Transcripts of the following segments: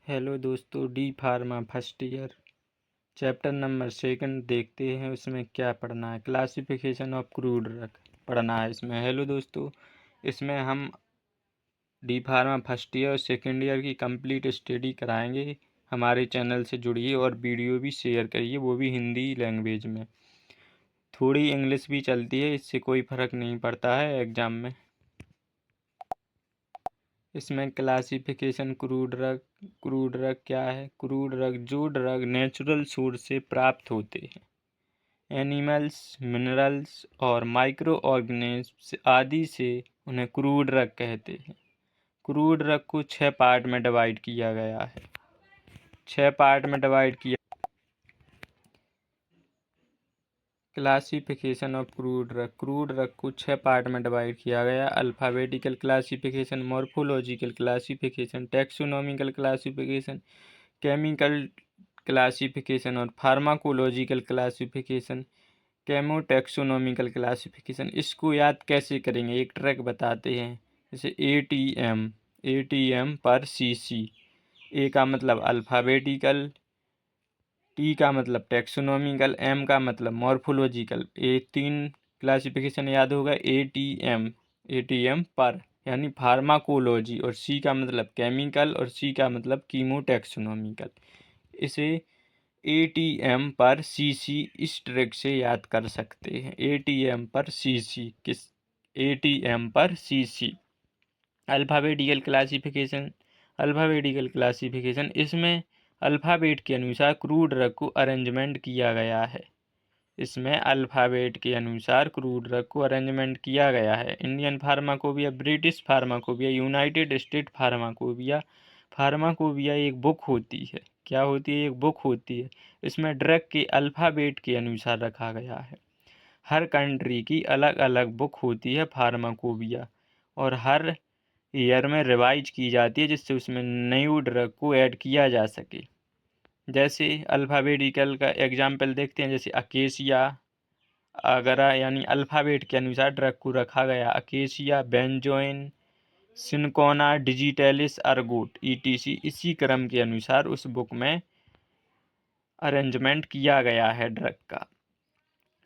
Hello दोस्तों, D pharma first year chapter number 2 देखते हैं। उसमें क्या पढ़ना है? क्लासिफिकेशन ऑफ क्रूड ड्रग पढ़ना है इसमें। हेलो दोस्तों, इसमें हम डी फार्मा फर्स्ट ईयर और सेकेंड ईयर की कंप्लीट स्टडी कराएंगे। हमारे चैनल से जुड़िए और वीडियो भी शेयर करिए, वो भी हिंदी लैंग्वेज में। थोड़ी इंग्लिश भी चलती है, इससे कोई फ़र्क नहीं पड़ता है एग्ज़ाम में। इसमें क्लासिफिकेशन क्रूड ड्रग क्या है? क्रूड ड्रग जो ड्रग नेचुरल सोर्स से प्राप्त होते हैं, एनिमल्स, मिनरल्स और माइक्रो ऑर्गेनिज्म्स आदि से, उन्हें क्रूड ड्रग कहते हैं। क्रूड ड्रग को 6 पार्ट में डिवाइड किया गया है। 6 पार्ट में डिवाइड किया। क्लासिफिकेशन ऑफ क्रूड ड्रग को 6 पार्ट में डिवाइड किया गया। Alphabetical classification, morphological classification, taxonomical classification, chemical classification और फार्माकोलॉजिकल क्लासिफिकेशन, केमोटैक्सोनॉमिकल क्लासिफिकेशन। इसको याद कैसे करेंगे? एक ट्रिक बताते हैं। जैसे एटीएम पर सीसी। ए का मतलब अल्फ़ाबेटिकल, टी का मतलब टैक्सोनॉमिकल, एम का मतलब मॉर्फोलॉजिकल। ये 3 क्लासिफिकेशन याद होगा। एटीएम पर यानी फार्माकोलॉजी, और सी का मतलब केमिकल, और सी का मतलब कीमोटैक्सोनॉमिकल। इसे एटीएम पर सीसी इस ट्रिक से याद कर सकते हैं। एटीएम पर सीसी किस? एटीएम पर सीसी। अल्फ़ाबेटिकल क्लासिफिकेशन इसमें अल्फ़ाबेट के अनुसार क्रूड ड्रग को अरेंजमेंट किया गया है। इसमें अल्फ़ाबेट के अनुसार क्रूड ड्रग को अरेंजमेंट किया गया है। Indian pharmacopoeia, British pharmacopoeia, United state pharmacopoeia. Pharmacopoeia एक बुक होती है। क्या होती है? एक बुक होती है। इसमें ड्रग के अल्फ़ाबेट के अनुसार रखा गया है। हर कंट्री की अलग अलग बुक होती है फार्माकोपिया, और हर ईयर में रिवाइज की जाती है, जिससे उसमें न्यू ड्रग को ऐड किया जा सके। जैसे अल्फ़ाबेटिकल का एग्जाम्पल देखते हैं, जैसे अकेसिया अगरा, यानी अल्फ़ाबेट के अनुसार ड्रग को रखा गया। Acacia, benzoin, cinchona, digitalis, ergot, etc. इसी क्रम के अनुसार उस बुक में अरेंजमेंट किया गया है ड्रग का।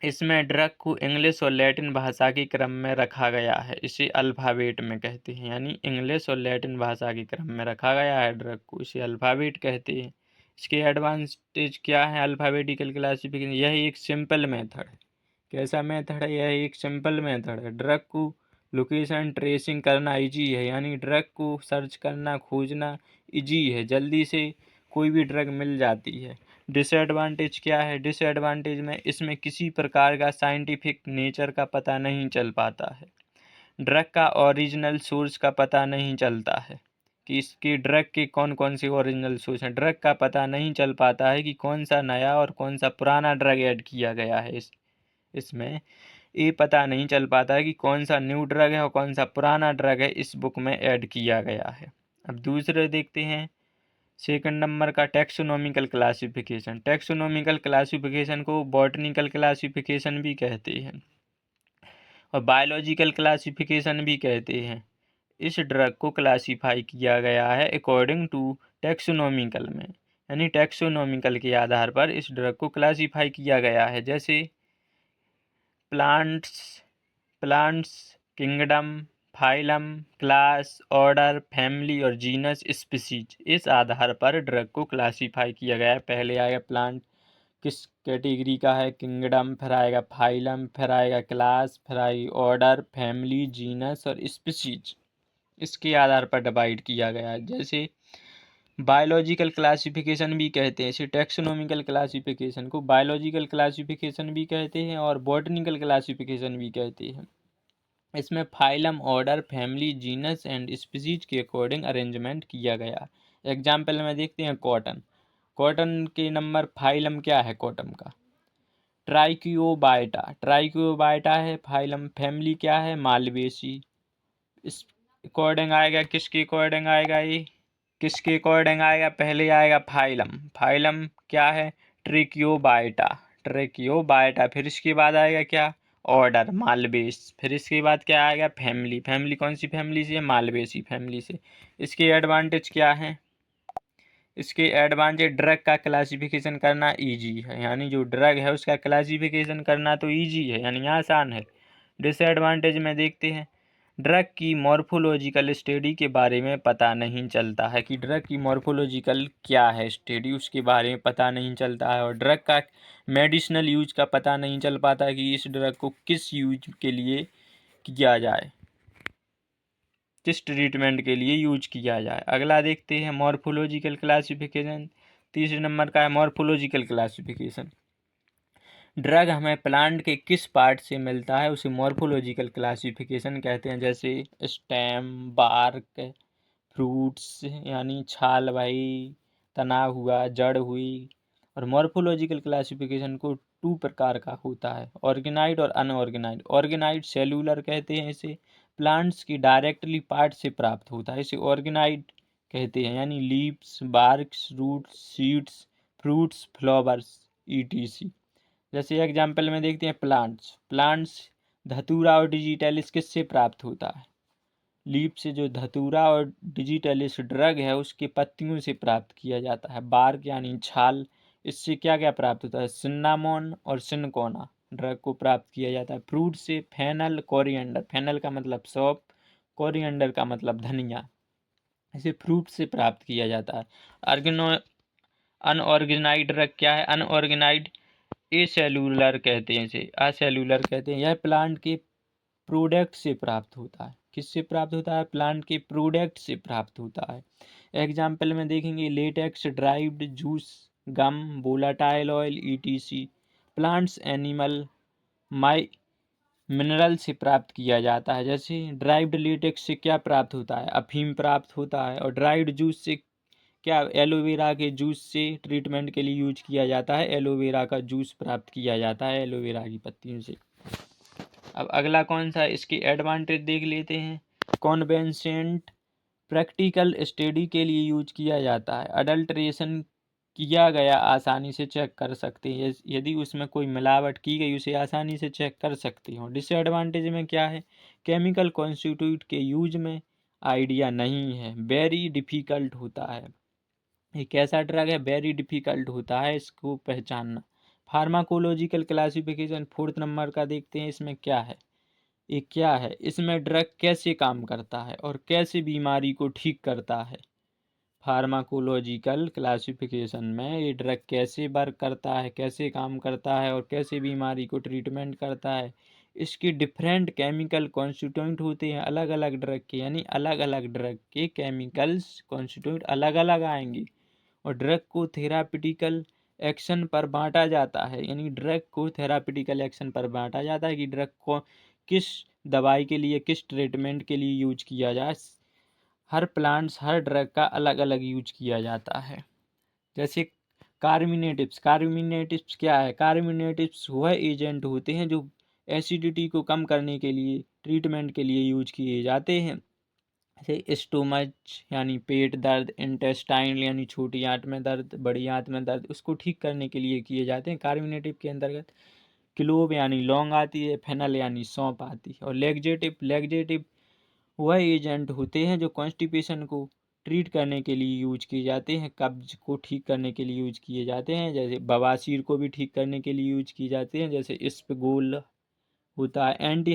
इसमें ड्रग को इंग्लिश और लैटिन भाषा के क्रम में रखा गया है। इसे अल्फ़ाबेट में कहते हैं, यानी इंग्लिश और लैटिन भाषा के क्रम में रखा गया है ड्रग को, इसे अल्फ़ाबेट कहते हैं। इसके एडवांटेज क्या है? अल्फ़ाबेटिकल क्लासिफिकेशन यह एक सिंपल मेथड है। कैसा मेथड है? यह एक सिंपल मेथड है। ड्रग को लोकेशन ट्रेसिंग करना इजी है, यानी ड्रग को सर्च करना, खोजना इजी है। जल्दी से कोई भी ड्रग मिल जाती है। डिसएडवांटेज क्या है? डिसएडवांटेज में इसमें किसी प्रकार का साइंटिफिक नेचर का पता नहीं चल पाता है। ड्रग का ओरिजिनल सोर्स का पता नहीं चलता है कि इसके ड्रग के कौन कौन से ओरिजिनल सोर्स हैं। ड्रग का पता नहीं चल पाता है कि कौन सा नया और कौन सा पुराना ड्रग ऐड किया गया है। इसमें ये पता नहीं चल पाता है कि कौन सा न्यू ड्रग है और कौन सा पुराना ड्रग है इस बुक में ऐड किया गया है। अब दूसरे देखते हैं, 2 नंबर का टैक्सोनॉमिकल क्लासिफिकेशन। टैक्सोनॉमिकल क्लासिफिकेशन को बॉटनिकल क्लासिफिकेशन भी कहते हैं और बायोलॉजिकल क्लासिफिकेशन भी कहते हैं। इस ड्रग को क्लासिफाई किया गया है अकॉर्डिंग टू टैक्सोनॉमिकल में, यानी टैक्सोनॉमिकल के आधार पर इस ड्रग को क्लासिफाई किया गया है। जैसे plants kingdom, phylum, class, order, family और जीनस, स्पीसीज। इस आधार पर ड्रग को क्लासिफाई किया गया है। पहले आएगा प्लांट किस कैटेगरी का है, किंगडम, फिर आएगा फाइलम, फिर आएगा क्लास, फिर आएगी ऑर्डर, फैमिली, जीनस और स्पीसीज। इसके आधार पर डिवाइड किया गया है। जैसे बायोलॉजिकल क्लासिफिकेशन भी कहते हैं इसे। टैक्सोनॉमिकल क्लासिफिकेशन को बायोलॉजिकल क्लासिफिकेशन भी कहते हैं और बॉटनिकल क्लासिफिकेशन भी कहते हैं। इसमें phylum, order, family, genus and species के अकॉर्डिंग अरेंजमेंट किया गया। एग्जाम्पल में देखते हैं कॉटन। कॉटन के नंबर फाइलम क्या है कॉटन का? ट्राइक्योबाइटा है फाइलम। फैमिली क्या है? मालवेसी। इस अकॉर्डिंग आएगा, किसके अकॉर्डिंग आएगा ये? किसके अकॉर्डिंग आएगा? पहले आएगा फाइलम। फाइलम क्या है? ट्रेकियोबाइटा। फिर इसके बाद आएगा क्या? ऑर्डर, मालवेस। फिर इसके बाद क्या आएगा? फैमिली। फैमिली कौन सी फैमिली से? मालवेसी फैमिली से। इसके एडवांटेज क्या है? इसके एडवांटेज, ड्रग का क्लासिफिकेशन करना इजी है, यानी जो ड्रग है उसका क्लासिफिकेशन करना तो इजी है, यानी आसान है। डिसएडवांटेज में देखते हैं, ड्रग की मॉर्फोलॉजिकल स्टडी के बारे में पता नहीं चलता है कि ड्रग की मॉर्फोलॉजिकल क्या है स्टडी, उसके बारे में पता नहीं चलता है। और ड्रग का मेडिसिनल यूज का पता नहीं चल पाता कि इस ड्रग को किस यूज के लिए किया जाए, किस ट्रीटमेंट के लिए यूज किया जाए। अगला देखते हैं मॉर्फोलॉजिकल क्लासिफिकेशन। तीसरे नंबर का है मॉर्फोलॉजिकल क्लासिफिकेशन। ड्रग हमें प्लांट के किस पार्ट से मिलता है उसे मॉर्फोलॉजिकल क्लासिफिकेशन कहते हैं, जैसे स्टेम, बार्क, फ्रूट्स यानी छाल भाई, तना हुआ, जड़ हुई। और मॉर्फोलॉजिकल क्लासिफिकेशन को 2 प्रकार का होता है, ऑर्गेनाइड और अनऑर्गेनाइड। ऑर्गेनाइड सेलुलर कहते हैं इसे, प्लांट्स की डायरेक्टली पार्ट से प्राप्त होता है, इसे ऑर्गेनाइड कहते हैं, यानी leaves, barks, roots, seeds, fruits, flowers E T C. जैसे एग्जाम्पल में देखते हैं प्लांट्स, धतूरा और डिजिटलिस किससे प्राप्त होता है, लीफ से। जो धतूरा और डिजिटलिस ड्रग है उसके पत्तियों से प्राप्त किया जाता है। बार्क यानी छाल, इससे क्या क्या प्राप्त होता है, सिन्नामोन और सिनकोना ड्रग को प्राप्त किया जाता है। फ्रूट से फेनल, कोरिएंडर, फेनल का मतलब सौंफ, कोरिएंडर का मतलब धनिया, इसे फ्रूट से प्राप्त किया जाता है। अनऑर्गेनाइड ड्रग क्या है, अनऑर्गेनाइड एसेलुलर कहते हैं इसे, असेलुलर कहते हैं। यह प्लांट के प्रोडक्ट से प्राप्त होता है, किससे प्राप्त होता है, प्लांट के प्रोडक्ट से प्राप्त होता है। एग्जाम्पल में देखेंगे latex, derived juice, gum, volatile oil etc. Plants animal माई मिनरल से प्राप्त किया जाता है, जैसे ड्राइव्ड लेटेक्स से क्या प्राप्त होता है, अफीम प्राप्त होता है। और ड्राइड जूस से क्या, एलोवेरा के जूस से ट्रीटमेंट के लिए यूज किया जाता है, एलोवेरा का जूस प्राप्त किया जाता है एलोवेरा की पत्तियों से। अब अगला कौन सा है, इसकी एडवांटेज देख लेते हैं। कॉन्वेंसेंट प्रैक्टिकल स्टडी के लिए यूज किया जाता है, अडल्ट्रेशन किया गया आसानी से चेक कर सकते हैं, यदि उसमें कोई मिलावट की गई उसे आसानी से चेक कर सकते हो। डिसएडवांटेज में क्या है, केमिकल कॉन्स्टिट्यूट के यूज में आइडिया नहीं है, वेरी डिफ़िकल्ट होता है। ये कैसा ड्रग है, वेरी डिफ़िकल्ट होता है इसको पहचानना। फार्माकोलॉजिकल क्लासिफिकेशन 4th नंबर का देखते हैं, इसमें क्या है, ये क्या है, इसमें ड्रग कैसे काम करता है और कैसे बीमारी को ठीक करता है। फार्माकोलॉजिकल क्लासिफिकेशन में ये ड्रग कैसे वर्क करता है, कैसे काम करता है और कैसे बीमारी को ट्रीटमेंट करता है। इसके डिफरेंट केमिकल कॉन्स्टिट्यूएंट होते हैं अलग अलग ड्रग के, यानी अलग अलग ड्रग के केमिकल्स कॉन्स्टिट्यूएंट अलग अलग आएंगे। और ड्रग को थेरापिटिकल एक्शन पर बांटा जाता है, यानी ड्रग को थेरापिटिकल एक्शन पर बांटा जाता है कि ड्रग को किस दवाई के लिए, किस ट्रीटमेंट के लिए यूज किया जाए। हर प्लांट्स, हर ड्रग का अलग अलग यूज किया जाता है। जैसे कार्मिनेटिव्स क्या है, कार्मिनेटिव्स वह एजेंट होते हैं जो एसिडिटी को कम करने के लिए, ट्रीटमेंट के लिए यूज किए जाते हैं। जैसे स्टोमच यानी पेट दर्द, इंटेस्टाइन यानी छोटी आंत में दर्द, बड़ी आंत में दर्द, उसको ठीक करने के लिए किए जाते हैं। कार्मिनेटिव के अंतर्गत क्लोव यानी लौंग आती है, फेनल यानी सौंफ आती है। और लेग्जेटिव वह एजेंट होते हैं जो कॉन्स्टिपेशन को ट्रीट करने के लिए यूज किए जाते हैं, कब्ज को ठीक करने के लिए यूज किए जाते हैं, जैसे बवासीर को भी ठीक करने के लिए यूज किए जाते हैं, जैसे इस्पगोल होता है। एंटी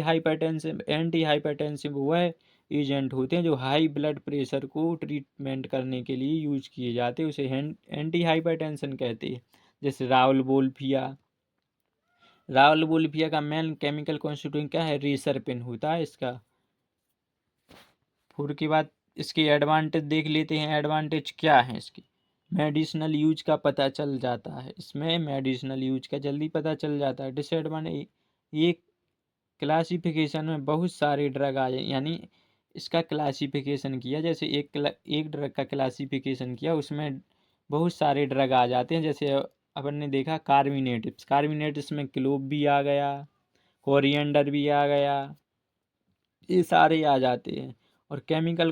हाइपरटेंसिव वह एजेंट होते हैं जो हाई ब्लड प्रेशर को ट्रीटमेंट करने के लिए यूज किए जाते हैं, उसे एंटी हाइपरटेंशन कहते हैं। जैसे रावलबोल्फिया का मेन केमिकल कॉन्स्टिट्यूएंट क्या है, रेसरपिन होता है इसका। फिर के बाद इसके एडवांटेज देख लेते हैं, एडवांटेज क्या है इसकी, मेडिसिनल यूज का पता चल जाता है, इसमें मेडिसिनल यूज का जल्दी पता चल जाता है। डिसएडवांटेज, ये क्लासिफिकेशन में बहुत सारे ड्रग आ जाए, यानी इसका क्लासिफिकेशन किया, जैसे एक ड्रग का क्लासिफिकेशन किया उसमें बहुत सारे ड्रग आ जाते हैं। जैसे अपन ने देखा कार्मिनेटिव्स में क्लोव भी आ गया, कोरिएंडर भी आ गया, ये सारे आ जाते हैं। और केमिकल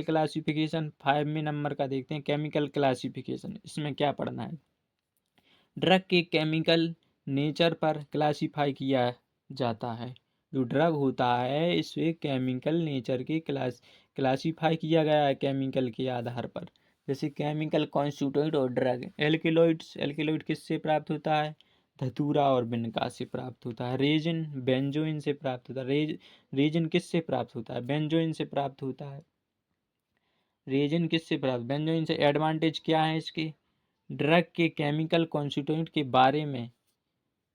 क्लासिफिकेशन 5वें नंबर का देखते हैं, केमिकल क्लासिफिकेशन। इसमें क्या पढ़ना है, ड्रग के केमिकल नेचर पर क्लासिफाई किया जाता है। जो ड्रग होता है इसे केमिकल नेचर के क्लासिफाई किया गया है केमिकल के आधार पर। जैसे केमिकल कॉन्स्टिट्यूएंट और ड्रग। एल्किलॉइड्स, एल्किलॉइड किससे प्राप्त होता है? धतूरा और बिनका से प्राप्त होता है। रेजिन, बेंजोइन से प्राप्त होता है। रेजिन किससे प्राप्त होता है? बेंजोइन से प्राप्त होता है। रेजिन किससे प्राप्त? बेंजोइन से। एडवांटेज क्या है इसके? ड्रग के केमिकल कॉन्स्टिट्यूएंट के बारे में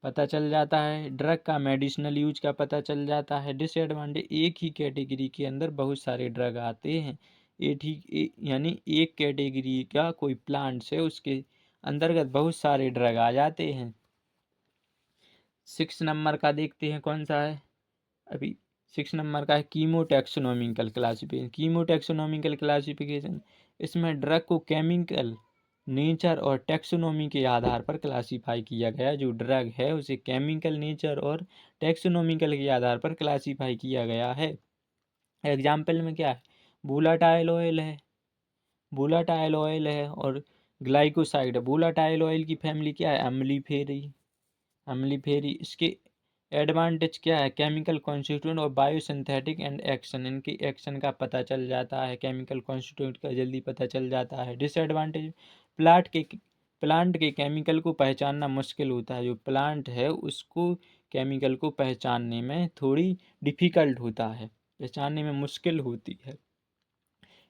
पता चल जाता है, ड्रग का मेडिसिनल यूज का पता चल जाता है। डिसएडवांटेज, एक ही कैटेगरी के अंदर बहुत सारे ड्रग आते हैं। यानी एक कैटेगरी का कोई प्लांट्स है, उसके अंतर्गत बहुत सारे ड्रग आ जाते हैं। 6 नंबर का देखते हैं कौन सा है। अभी 6 नंबर का है कीमोटैक्सोनॉमिकल क्लासिफिकेशन। कीमोटैक्सोनॉमिकल क्लासिफिकेशन, इसमें ड्रग को केमिकल नेचर और टैक्सोनॉमी के आधार पर क्लासीफाई किया गया। जो ड्रग है उसे केमिकल नेचर और टैक्सोनॉमिकल के आधार पर क्लासीफाई किया गया है। एग्जाम्पल में क्या है? वोलाटाइल ऑयल है, वोलाटाइल ऑयल है और ग्लाइकोसाइड है। वोलाटाइल ऑयल की फैमिली क्या है? अम्लीफेरी, अम्लीफेरी। इसके एडवांटेज क्या है? केमिकल कॉन्स्टिट्यूएंट और बायोसिंथेटिक एंड एक्शन, इनके एक्शन का पता चल जाता है, केमिकल कॉन्स्टिट्यूएंट का जल्दी पता चल जाता है। डिसएडवांटेज, प्लांट के केमिकल को पहचानना मुश्किल होता है। जो प्लांट है उसको केमिकल को पहचानने में थोड़ी डिफ़िकल्ट होता है, पहचानने में मुश्किल होती है।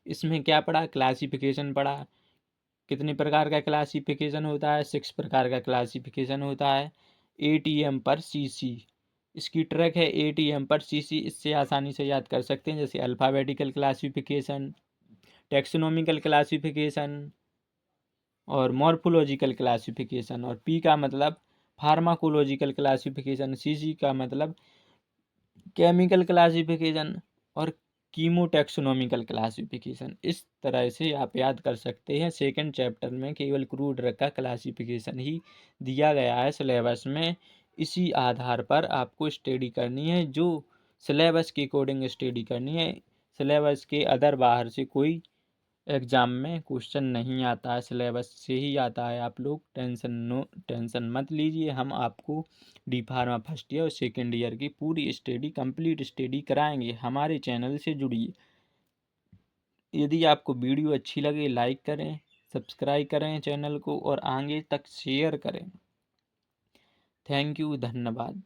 इसमें क्या पढ़ा? क्लासिफिकेशन पढ़ा। कितने प्रकार का क्लासिफिकेशन होता है? 6 प्रकार का क्लासिफिकेशन होता है। ATM पर CC, इसकी ट्रैक है ATM पर CC। इससे आसानी से याद कर सकते हैं, जैसे अल्फ़ाबेटिकल क्लासिफिकेशन, टैक्सोनॉमिकल क्लासिफिकेशन और मॉर्फोलॉजिकल क्लासिफिकेशन। और P का मतलब फार्माकोलॉजिकल क्लासिफिकेशन, CC का मतलब केमिकल क्लासिफिकेशन और कीमोटैक्सोनॉमिकल क्लासिफिकेशन। इस तरह से आप याद कर सकते हैं। सेकंड चैप्टर में केवल क्रूड ड्रग का क्लासिफिकेशन ही दिया गया है सिलेबस में। इसी आधार पर आपको स्टडी करनी है, जो सिलेबस के अकॉर्डिंग स्टडी करनी है। सिलेबस के अदर बाहर से कोई एग्ज़ाम में क्वेश्चन नहीं आता है, सिलेबस से ही आता है। आप लोग टेंशन मत लीजिए। हम आपको डी फार्मा फर्स्ट ईयर और सेकेंड ईयर की पूरी स्टडी, कंप्लीट स्टडी कराएंगे। हमारे चैनल से जुड़िए। यदि आपको वीडियो अच्छी लगे लाइक करें, सब्सक्राइब करें चैनल को और आगे तक शेयर करें। थैंक यू, धन्यवाद।